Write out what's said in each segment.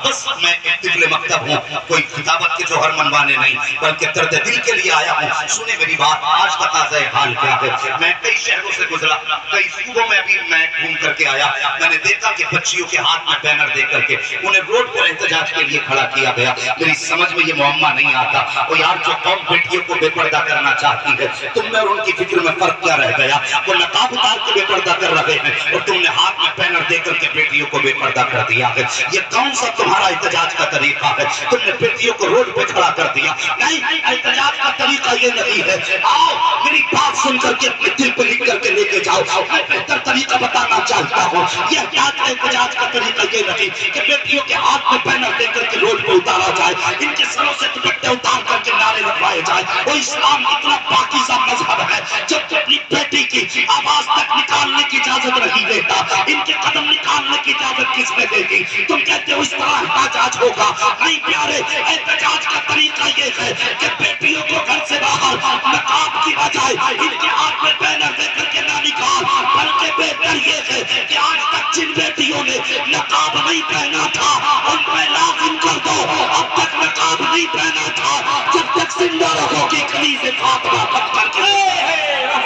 بس میں ایک طفل مکتب ہوں، کوئی کتابت کے جوہر منوانے نہیں بلکہ درد دل کے لیے آیا ہوں۔ سنیں میری بات، آج تقاضۂ حال کیا ہے۔ میں کئی شہروں سے گزرا، کئی صوبوں میں ابھی میں گھوم کر کے آیا، میں نے دیکھا کہ بچیوں کے ہاتھ میں بینر دے کر کے انہیں روڈ پر احتجاج کے لیے کھڑا کیا گیا۔ میری سمجھ میں یہ معمہ نہیں آتا، وہ یار جو قوم بیٹیوں کو بے پردہ کرنا چاہتی ہے، تم میں اور ان کی فکر میں فرق کیا رہ گیا؟ وہ نقاب اتار کے بے پردہ کر رہے ہیں اور تم نے ہاتھ میں بینر دے کر کے بیٹیوں کو بے پردہ کر دیا ہے۔ یہ کون سا تمہارا احتجاج کا طریقہ ہے؟ تم نے بیٹیوں کو روڈ پہ کھڑا کر دیا۔ نہیں، احتجاج کا طریقہ یہ نہیں ہے۔ آؤ میری بات سن کر کے اپنے دل پہ لکھ کر کے لے کے جاؤ۔ میں بہتر طریقہ بتانا چاہتا ہوں۔ یہ احتجاج کا طریقہ یہ نہیں کہ بیٹیوں کے ہاتھ میں بینر دے کر کے روڈ پہ اتارا جائے، ان کے سروں سے دوپٹے اتار کر کے نعرے لگوائے جائے۔ وہ اسلام اتنا پاکیزہ مذہب ہے جب اپنی بیٹی کی آواز تک نکالنے کی اجازت نہیں دیتا، ان کے قدم نکالنے کی اجازت کس نے دے دی؟ تم کہتے ہو اس طرح احتجاج ہوگا؟ نہیں پیارے، احتجاج کا طریقہ یہ ہے کہ بیٹیوں کو گھر سے باہر نقاب کی بجائے ان کے ہاتھ میں بینر دے کر کے نہ نکال، بلکہ بہتر یہ ہے کہ آج تک جن بیٹیوں نے نقاب نہیں پہنا تھا ان پہ لازم کر دو اب تک نقاب نہیں پہنا تھا، جب تک زندہ رہو گی کلی سے فاطمہ تک کر کے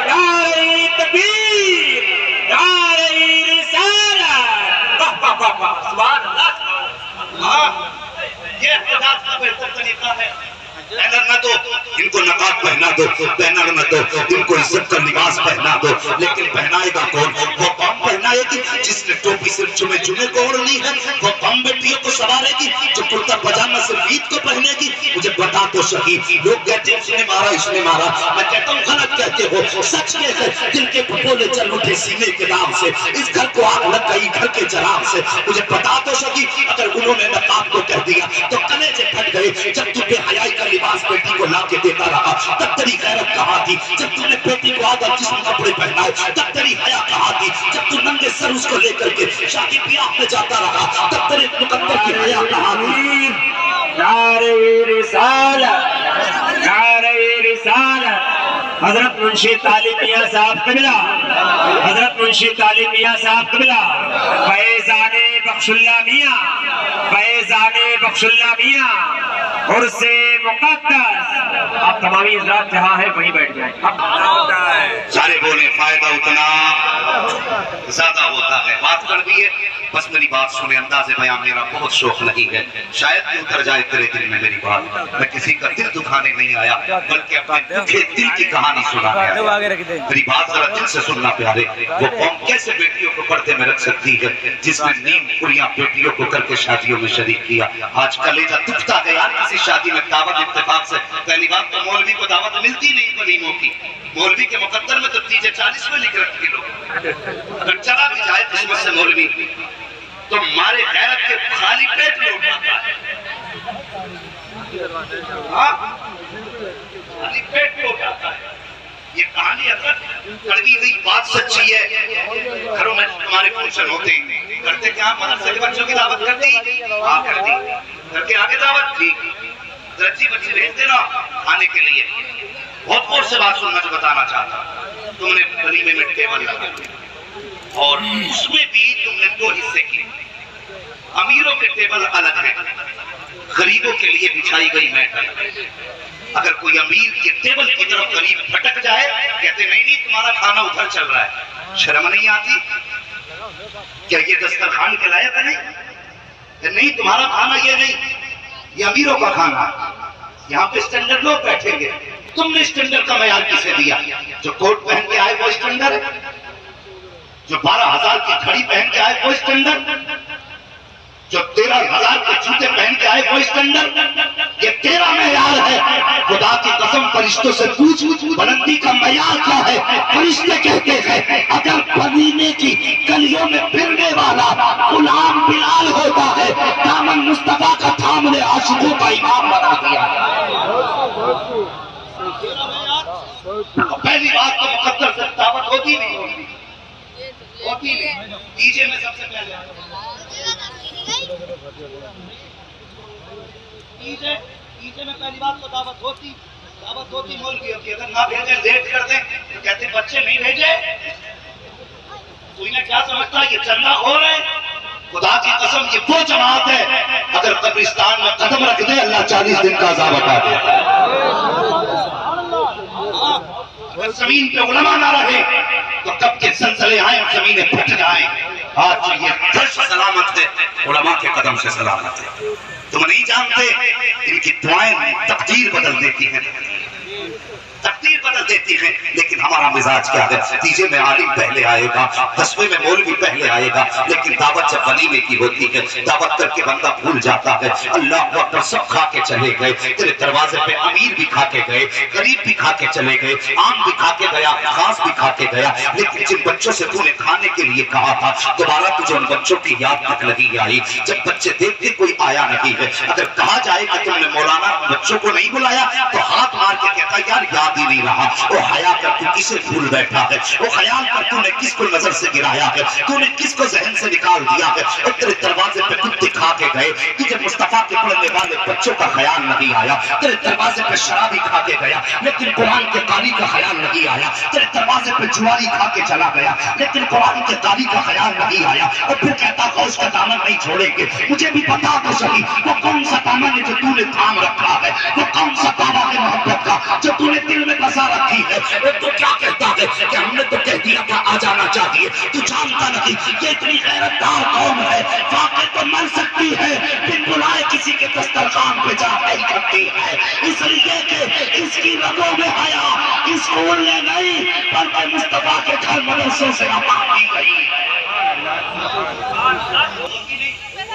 نعرہ تکبیر، نعرہ رسالت، سبحان اللہ۔ یہ احتجاج کا بہتر طریقہ ہے۔ بینر نہ دو، ان کو نقاب پہنا دو، بینر نہ دو، ان کو عزت کا لباس پہنا دو، لیکن پہنائے گا کون؟ وہ قوم پہنائے گی جس نے ٹوپی صرف جمعے کو اوڑھنی ہے، وہ قوم بیٹیوں کو سوارے گی جو کرتا پجامہ صرف عید کو پہنے گی۔ مجھے بتا تو شہید، لوگ کہتے ہیں اس نے مارا اس نے مارا، میں کہتا ہوں غلط کہتے ہو۔ سچ یہ ہے دل کے پھپھولے چل اٹھے سینے کے نام سے، اس گھر کو آگ لگ گئی گھر کے چراغ سے۔ مجھے بتا تو شہید، اگر انہوں نے نقاب کو کہہ دیا تو کلیجے پھٹ گئے۔ جب تو بے حیائی کا لباس بیٹی کو لا کے دیتا رہا تب تیری غیرت کہاں تھی؟ جب تم نے بیٹی کو آدھا جسم کپڑے پہنائے تب تیری حیا کہاں تھی؟ جب تم ننگے سر اس کو لے کر کے شادی بیاہ میں جاتا رہا تب تیرے مقدر کی حیا کہاں تھی؟ نعرہ رسالت، نعرہ رسالت۔ حضرت منشی طالب میاں صاحب قبلہ، حضرت منشی طالب میاں صاحب قبلہ، فیضان بخش اللہ میاں، فیضان بخش اللہ میاں، عرس مقدس۔ آپ تمامی حضرات جہاں ہیں وہیں بیٹھ جائیں۔ سارے بولیں، فائدہ اتنا زیادہ ہوتا ہے۔ بات کر بھی ہے، بس میری بات سنے، انداز بیان میرا بہت شوق نہیں ہے، شاید کہ اتر جائے تیرے دل میں میری بات۔ میں کسی کا دل دکھانے نہیں آیا بلکہ اپنے دکھے دل کی کہانی سنانے آیا۔ میری بات ذرا دل سے سننا پیارے۔ وہ قوم کیسے بیٹیوں کو پردے میں رکھ سکتی ہے جس نے نیم پوریاں بیٹیوں کو کر کے شادیوں میں شریک کیا؟ آج کلیجہ دکھتا ہے یار کسی شادی میں دعوت اتفاق سے۔ پہلی بات تو مولوی کو دعوت ملتی نہیں ولیموں کی، مولوی کے مقدر میں تو تیجے 40 میں لکھ رکھی لوگ، اگر چلا بھی جائے قسمت سے مولوی تو مارے غیرت کے خالی پیٹ لوگ آتا ہے، خالی پیٹ لوگ آتا ہے۔ یہ کہانی حضرت کڑوی ہوئی بات سچی ہے۔ گھروں میں ہمارے فنکشن ہوتے ہی کرتے کیا؟ مدرسے کے بچوں کی دعوت کر دی، ہاں کر دی، کر کے آگے دعوت تھی، درجی بچے بھیج دینا کھانے کے لیے۔ بہت غور سے بات سننا جو بتانا چاہتا، تم نے ولیمے میں ٹیبل لگا اور اس میں بھی تم نے 2 حصے کیے۔ امیروں کے ٹیبل الگ ہیں، غریبوں کے لیے بچھائی گئی میٹ الگ۔ اگر کوئی امیر کے ٹیبل کی طرف غریب پھٹک جائے کہتے نہیں تمہارا کھانا ادھر چل رہا ہے، شرم نہیں آتی؟ کیا یہ دسترخوان کے لائق نہیں؟ نہیں تمہارا کھانا یہ نہیں، یہ امیروں کا کھانا ہے، یہاں پہ اسٹینڈرڈ لوگ بیٹھیں گے۔ تم نے اسٹینڈرڈ کا معیار کسے دیا؟ جو کوٹ پہن کے آئے وہ اسٹینڈرڈ ہے، جو 12,000 کی گھڑی پہن کے آئے وہ اسٹینڈرڈ، جو 13,000 کے جوتے پہن کے آئے وہ اسٹینڈرڈ؟ یہ تیرا معیار ہے؟ خدا کی قسم فرشتوں سے پوچھ بلندی کا معیار کیا ہے؟ فرشتے کہتے ہیں اگر مدینے کی گلیوں میں پھرنے والا غلام بلال ہوتا ہے دامن مصطفیٰ کا تھامنے عاشقوں کا امام بنا دیا۔ پہلی بات تو مقدر سے دعوت ہوتی نہیں، ہوتی نہیں، ڈیجے میں سب سے پہلے ڈیجے میں پہلی بات تو دعوت ہوتی مولویوں کی۔ اگر نہ بھیجے لیٹ کر دیں تو کہتے بچے نہیں بھیجے، تو انہیں کیا سمجھتا ہے یہ چندہ ہو رہے ہیں؟ خدا کی قسم یہ وہ جماعت ہے اگر قبرستان میں قدم رکھ دے اللہ 40 دن کا عذاب عطا دے. اگر زمین پہ علماء نہ رہے تو کب کے زلزلے آئیں اور زمینیں پھٹ جائیں. آج یہ فرش سلامت ہے، علماء کے قدم سے سلامت ہے. تم نہیں جانتے ان کی دعائیں تقدیر بدل دیتی ہیں، تقدیر بدل دیتی ہیں. لیکن ہمارا مزاج کیا ہے؟ تیجے میں عالم پہلے آئے گا، دسویں میں مولوی پہلے آئے گا، لیکن دعوت جب ولیمے کی ہوتی ہے دعوت کر کے بندہ بھول جاتا ہے. اللہ اکبر سب کھا کے چلے گئے، تیرے دروازے پہ امیر بھی کھا کے گئے، غریب بھی کھا کے چلے گئے، عام بھی کھا کے گیا، خاص بھی کھا کے گیا. لیکن جن بچوں سے تو نے کھانے کے لیے کہا تھا دوبارہ تجھے ان بچوں کی یاد تک نہیں آئی. جب بچے دیکھ کے کوئی آیا نہیں ہے، اگر کہا جائے کہ تم نے مولانا بچوں کو نہیں بلایا تو ہاتھ مار کے کہتا یار یاد ہی نہیں رہا. وہ حیا کر تو کسے بھول بیٹھا ہے، وہ خیال کر تو نے کس کو نظر سے گرایا ہے، تو نے کس کو ذہن سے نکال دیا ہے. اور تیرے دروازے پہ کتے کھا کے گئے، تجھے مصطفیٰ کے پڑھنے والے بچوں کا خیال نہیں آیا. تیرے دروازے پہ شرابی کھا کے گیا لیکن قرآن کے قاری کا خیال نہیں آیا. تیرے دروازے پہ جواری کھا کے چلا گیا لیکن قرآن کے قاری کا خیال نہیں آیا. اور پھر کہتا غوث کا دامن نہیں چھوڑیں گے. مجھے بھی بتا تو صحیح وہ کون سا دامن ہے جو تو نے تھام رکھا ہے، وہ کون سا دعویٰ ہے محبت کا جو تو نے دل میں بسا رکھی ہے. تو کیا کہتا ہے کہ ہم نے تو کہہ دیا تھا آ جانا چاہیے. تو جانتا نہیں یہ اتنی غیرتدار قوم ہے، واقع تو مر سکتی ہے بن بلائے کسی کے دسترخوان پہ جا نہیں کرتی ہے. اس لیے کہ اس کی رگوں میں حیا اسکول نے نہیں بلکہ مصطفیٰ کے گھر مدرسوں سے عطا کی گئی.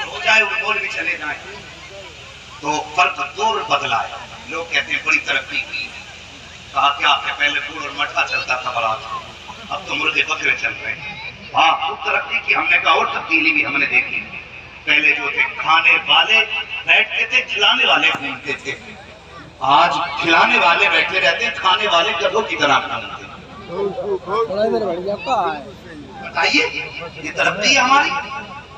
ہو جائے وہ بول بھی چلے جائیں تو فرق دور بدلا ہے. لوگ کہتے ہیں بڑی ترقی کی. کہا کیا کہ پہلے پور اور مٹھا چلتا تھا برات، اب تو مرغے بکرے چل رہے ہیں. ہاں خوب ترقی کی. ہم نے کہا اور تبدیلی بھی ہم نے دیکھی. پہلے جو تھے کھانے والے بیٹھتے تھے، کھلانے والے گھومتے تھے. آج کھلانے والے بیٹھے رہتے ہیں، کھانے والے گدھوں کی طرح گھومتے ہیں. بتائیے یہ ترقی ہے ہماری؟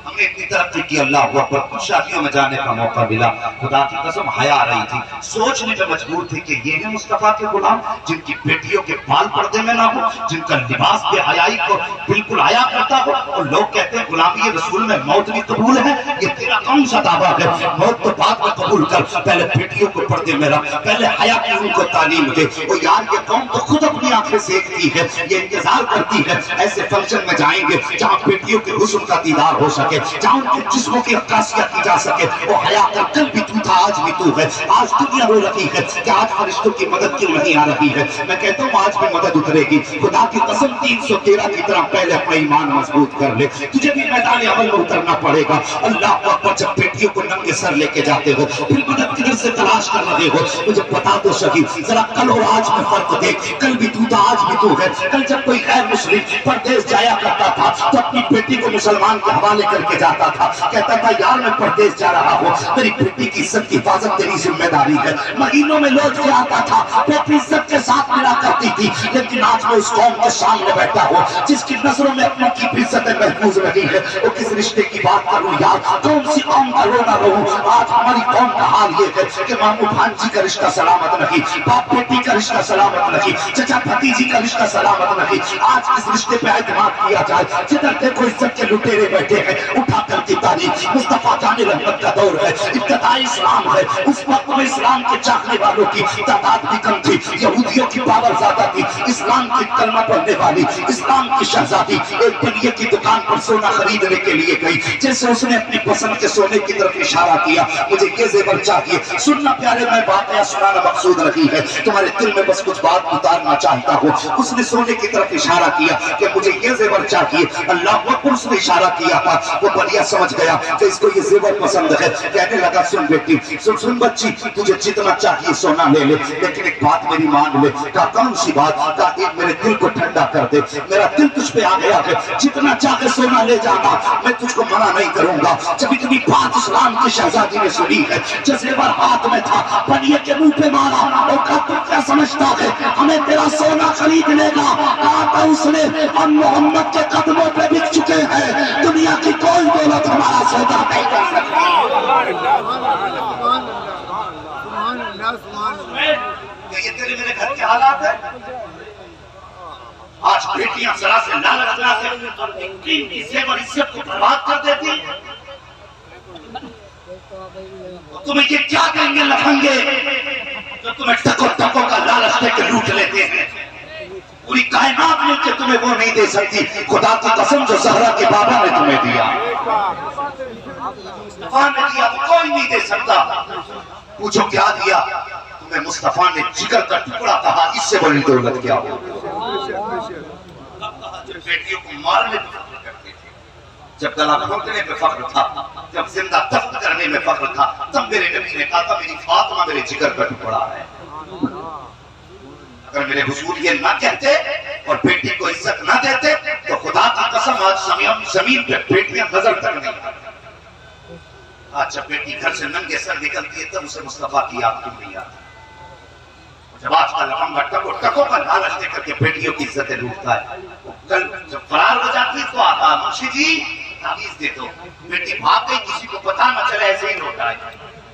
ہم نے اتنی ترقی کی اللہ اکبر. کچھ شادیوں میں جانے کا موقع ملا، خدا کی قسم حیا آ رہی تھی. سوچنے پہ مجبور تھی کہ یہ ہے مصطفیٰ کے غلام جن کی بیٹیوں کے بال پردے میں نہ ہو، جن کا لباس بے حیائی کو بالکل آیا کرتا ہو. اور لوگ کہتے ہیں غلامی رسول میں موت بھی قبول ہے. یہ تیرا کون سا دعویٰ ہے؟ موت تو بعد میں قبول کر، پہلے بیٹیوں کو پردے میں رکھ، پہلے حیا کی ان کو تعلیم دے. اور یار یہ قوم تو خود اپنی آنکھیں دیکھتی ہے، یہ انتظار کرتی ہے ایسے فنکشن میں جائیں گے جہاں بیٹیوں کے حسن کا دیدار ہو سکے، جہاں ان کے جسموں کی عکاسیت کی جا سکے. وہ حیا کا کل بھی تو تھا آج بھی تو ہے. آج دنیا رو رہی ہے کہ آج فرشتوں کی مدد کیوں نہیں آ رہی ہے. میں کہتا ہوں آج بھی مدد اترے گی. خدا کی قسم 313 کی طرح پہلے اپنا ایمان مضبوط کر لے. تجھے بھی میدان عمل میں اترنا پڑے گا. اللہ اکبر. جب بیٹیوں کو ننگے سر لے کے جاتے ہو پھر مدد کدھر سے تلاش کر رہے ہو؟ مجھے بتا دو صحیح ذرا کل اور آج میں فرق دیکھ. کل بھی تو تھا آج بھی تو ہے. کل جب کوئی غیر مسلم پردیس جایا کرتا تھا تو اپنی بیٹی کو مسلمان کے حوالے کر کے جاتا تھا. کہتا تھا یار میں پردیس جا رہا ہوں، میری بیٹی کی عزت کی حفاظت تیری ذمہ داری ہے. مہینوں میں لوٹ کے آتا تھا، بیٹی عزت کے ساتھ ملا کرتی تھی. لیکن آج میں اس قوم کے سامنے بیٹھا ہوں جس کی نظروں میں اپنوں کی عزت محفوظ رہی ہے. وہ کس رشتے کی بات کروں یار؟ کون سی قوم کا رونا رہوں؟ آج ہماری قوم کا حال یہ ہے کہ ماموں بھانجی کا رشتہ سلامت نہیں، باپ بیٹی کا رشتہ سلامت نہیں، چچا بھتیجی کا رشتہ سلامت نہیں. آج کس رشتے پہ اعتماد کیا جائے؟ جدھر دیکھو عزت کے لٹیرے بیٹھے ہیں اٹھا کر کی تاریخ. مصطفیٰ جان رحمت کا دور ہے، ابتدائی اسلام ہے. اس وقت میں اسلام کے چاہنے والوں کی تعداد بھی کم تھی، یہودیوں کی پاور زیادہ تھی. اسلام کی کلمہ پڑھنے والی اسلام کی شہزادی ایک بلیے کی دکان پر سونا خریدنے کے لیے گئی. جیسے اس نے اپنی پسند کے سونے کی طرف اشارہ کیا، مجھے یہ زیور چاہیے. سننا پیارے میں واقعہ سنانا مقصود نہیں ہے، تمہارے دل میں بس کچھ بات اتارنا چاہتا ہوں. اس نے سونے کی طرف اشارہ کیا کہ مجھے یہ زیور چاہیے. اللہ اکبر. اس نے اشارہ کیا تھا، وہ بلیا سمجھ گیا کہ اس کو یہ زیور پسند ہے. کہنے لگا سن بیٹی، سن بچی، تجھے جتنا چاہیے سونا لے لے، لیکن ایک بات میری مان لے. کہا کون سی بات؟ کہا ایک میرے دل کو ٹھنڈا کر دے، میرا دل تجھ پہ آ گیا ہے، جتنا چاہے سونا لے جانا، میں تجھ کو منع نہیں کروں گا. جب اتنی بات اسلام کی شہزادی نے سنی ہے، جب زیور ہاتھ میں تھا بلیے کے منہ پہ مارا اور کہا تم کیا سمجھتا ہے ہمیں تیرا سونا خرید لے گا؟ کہا تھا اس نے ہم محمد کے قدموں پہ بک چکے ہیں، دنیا کی کوئی دولت ہمارا سودا نہیں کر سکتی. یہ تیرے میرے گھر کے حالات ہیں. آج آج بیٹیاں ذرا سے لالچ لا سے دین کی زیور عزت کو برباد کر دیتی ہیں. تمہیں یہ کیا کہیں گے لفنگے جو تمہیں ٹکو ٹکو کا لالچ دے کے لوٹ لیتے ہیں. پوری کائنات میں کہ تمہیں وہ نہیں دے سکتی. خدا کی قسم جو زہرا کے بابا نے تمہیں دیا مصطفیٰ نے دیا وہ کوئی نہیں دے سکتا. پوچھو کیا دیا تمہیں؟ مصطفیٰ نے جگر کا ٹکڑا کہا. اس سے بڑی دولت کیا ہو؟ جب بیٹیوں کو مارنے میں فخر کرتے تھے, جب گلا گھونٹنے میں فخر تھا, جب زندہ دفن کرنے میں فخر تھا, تب میرے نبی نے کہا تھا میری فاطمہ میرے جگر کا ٹکڑا ہے. اگر میرے حضور یہ نہ کہتے اور بیٹی کو عزت نہ دیتے تو خدا کی قسم آج زمین پہ بیٹیاں نظر تک نہیں آتی. آج جب بیٹی گھر سے ننگے سر نکلتی ہے تب اسے مصطفیٰ کی یاد کیوں نہیں آتی؟ جب آج کا لفنگا ٹکو کا لالچ دے کر کے بیٹیوں کی عزتیں لوٹتا ہے, کل جب فرار ہو جاتی ہے تو آتا منشی جی تعویذ دے دو. بیٹی بھاگ گئی, کسی کو پتہ نہ چلے, ایسے ہی لوٹ آئے.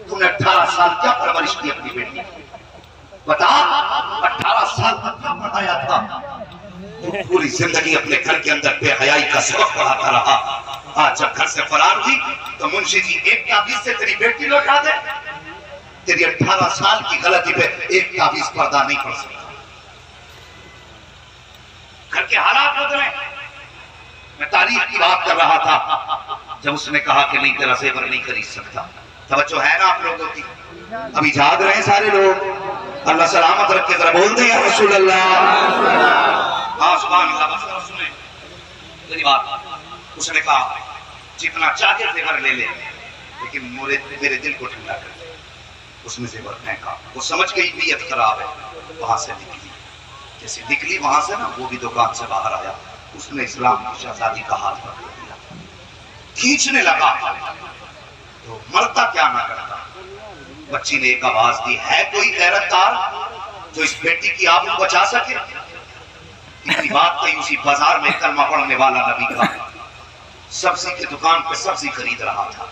تم نے 18 سال کیا پرورش کی اپنی بیٹی کی؟ بتا 18 سال تک کیا پڑھایا تھا؟ پوری زندگی اپنے گھر کے اندر بے حیائی کا سبق پڑھاتا رہا. آج جب گھر سے فرار ہوئی تو منشی جی ایک تعویذ سے تیری بیٹی لوٹا دے. تیری 18 سال کی غلطی پہ ایک تعویذ پردہ نہیں پڑ سکتا. گھر کے حالات بدلے. میں تاریخ کی بات کر رہا تھا جب اس نے کہا کہ نہیں تیرا زیور نہیں خرید سکتا. توجہ ہے نا آپ لوگوں کی؟ ابھی جاگ رہے ہیں سارے لوگ؟ اللہ سلامت رکھ کے ذرا بول دیں یا رسول اللہ. ہاں سبحان اللہ. بس سنیں میری بات. اس نے کہا جتنا چاہے زیور لے لے لیکن میرے دل کو ٹھنڈا کر دے. اس نے زیور پھینکا. وہ سمجھ گئی نیت خراب ہے, وہاں سے نکلی. جیسے نکلی وہاں سے نا وہ بھی دکان سے باہر آیا. اس نے اسلام کی شہزادی کا ہاتھ پکڑ لیا, کھینچنے لگا. تو مرتا کیا نہ کرتا. بچی نے ایک آواز دی, ہے کوئی غیرت دار جو اس بیٹی کی آبرو بچا سکے؟ اتنی بات کہی اسی بازار میں کلمہ پڑھنے والا نبی کا سبزی کی دکان پہ سبزی خرید رہا تھا.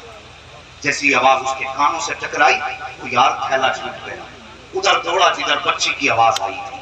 جیسی آواز اس کے کانوں سے ٹکرائی تو یار تھیلا چھوٹ گیا. ادھر دوڑا جدھر بچی کی آواز آئی تھی.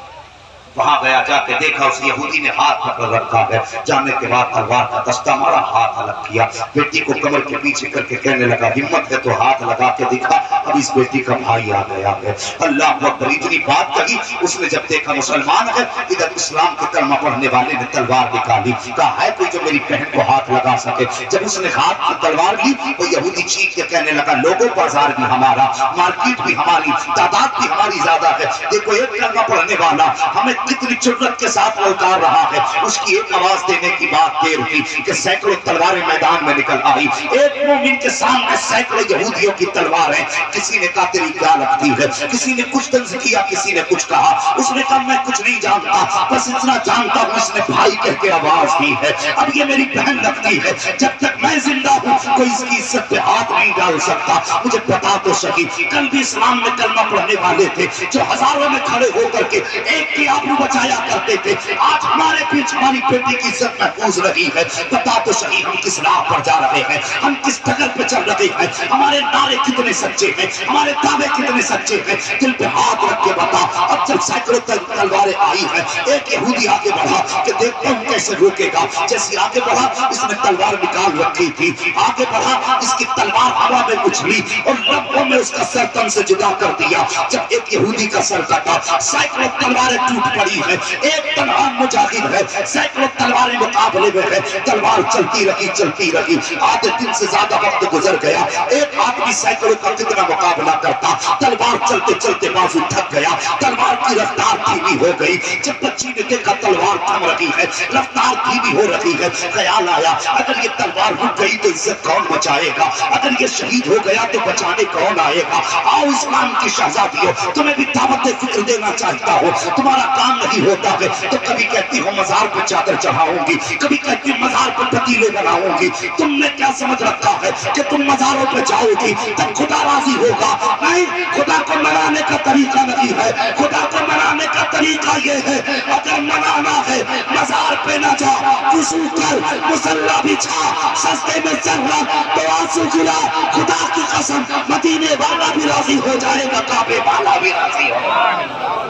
وہاں گیا, جا کے دیکھا اس یہودی نے ہاتھ پکڑ رکھا ہے. جانے کے بعد تلوار کا دستہ مارا, ہاتھ الگ کیا. بیٹی کو کمر کے پیچھے کر کے کہنے لگا ہمت ہے تو ہاتھ لگا کے دکھا, اب اس بیٹی کا بھائی آ گیا ہے. اللہ اکبر. اتنی بات کہی. اس نے جب دیکھا مسلمان ہے, ادھر اسلام کے کلمہ پڑھنے والے نے تلوار نکالی. کہا ہے کوئی جو میری بہن کو ہاتھ لگا سکے؟ جب اس نے ہاتھ کی تلوار لی وہ یہودی چیخ کے کہنے لگا لوگوں بازار بھی ہمارا, مارکیٹ بھی ہماری, تعداد بھی ہماری زیادہ ہے. دیکھو ایک کلمہ پڑھنے والا ہمیں کتنی جرأت کے ساتھ لوٹار رہا ہے. اس کی ایک آواز دینے کی بات دیر ہوئی کہ سینکڑوں تلواریں میدان میں نکل آئی. ایک مومن کے سامنے سینکڑوں یہودیوں کی تلواریں. کسی نے کہا تیری کیا لگتی ہے, کسی نے کچھ طنز کیا, کسی نے کچھ کہا. اس نے کہا میں کچھ نہیں جانتا, بس اتنا جانتا ہوں اس نے بھائی کہہ کے آواز دی ہے. اب یہ میری بہن لگتی ہے, جب تک میں زندہ ہوں کوئی اس کی عزت پہ ہاتھ نہیں ڈال سکتا. مجھے بتا تو سکی, کل بھی اسلام میں کلمہ پڑھنے والے تھے جو ہزاروں میں کھڑے ہو کر کے ایک کی آبرو بچایا کرتے تھے. آج ہمارے بیچ ہماری بیٹی کی عزت محفوظ رہی ہے. بتا تو صحیح ہم کس راہ پر جا رہے ہیں, ہم کس ڈگر پہ چل رہے ہیں, ہمارے نعرے کتنے سچے ہیں, ہمارے دعوے کتنے سچے ہیں. دل پہ ہاتھ رکھ کے بتا. اب جب سینکڑوں تلواریں آئی ہیں, ایک یہودی آگے بڑھا کہ دیکھتا ہوں کیسے روکے گا. جیسے آگے بڑھا اس نے تلوار نکال رکھی تھی. آگے بڑھا اس کی تلوار ہوا میں اچھلی اور لبوں میں اس کا سر تن سے جدا کر دیا. جب ایک یہودی کا سر کٹا سینکڑوں تلواریں ٹوٹ پڑی ہیں. ایک تنہا مجاہد ہے, سینکڑوں تلواریں مقابلے میں ہے. تلوار چلتی رہی. آدھے دن سے زیادہ وقت گزر گیا. ایک آدمی سینکڑوں کا کتنا مقابلہ کرتا. تلوار چلتے چلتے بازو تھک گیا. تلوار کی رفتار دھیمی ہو گئی. جب بچی نے دیکھا تلوار تھم رہی ہے, رفتار دھیمی ہو رہی ہے, خیال آیا اگر یہ تلوار رک گئی تو عزت کون بچائے گا, اگر یہ شہید ہو گیا تو بچانے کون آئے گا. آؤ اسلام کی شہزادیوں, تمہیں بھی دعوت فکر دینا چاہتا ہو. تمہارا کام نہیں ہوتا ہے تو کبھی کہتی ہوں مزار پر چادر چڑھاؤں گی, کبھی کہتی ہوں مزار پر پتیلے بناؤں گی. تم نے کیا سمجھ رکھا ہے کہ تم مزاروں پہ جاؤ گی تب خدا راضی ہوگا؟ نہیں, خدا کو منانے کا طریقہ نہیں ہے. خدا کو منانے کا طریقہ یہ ہے اگر منانا ہے مزار پہ نہ جا, وضو کر, مصلی بچھا, سجدے میں چل رہا تو آنسو گرا. خدا کی قسم مدینے والا بھی راضی ہو جائے گا, کعبے والا بھی راضی ہوگا.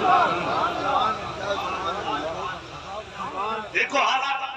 دیکھو حالات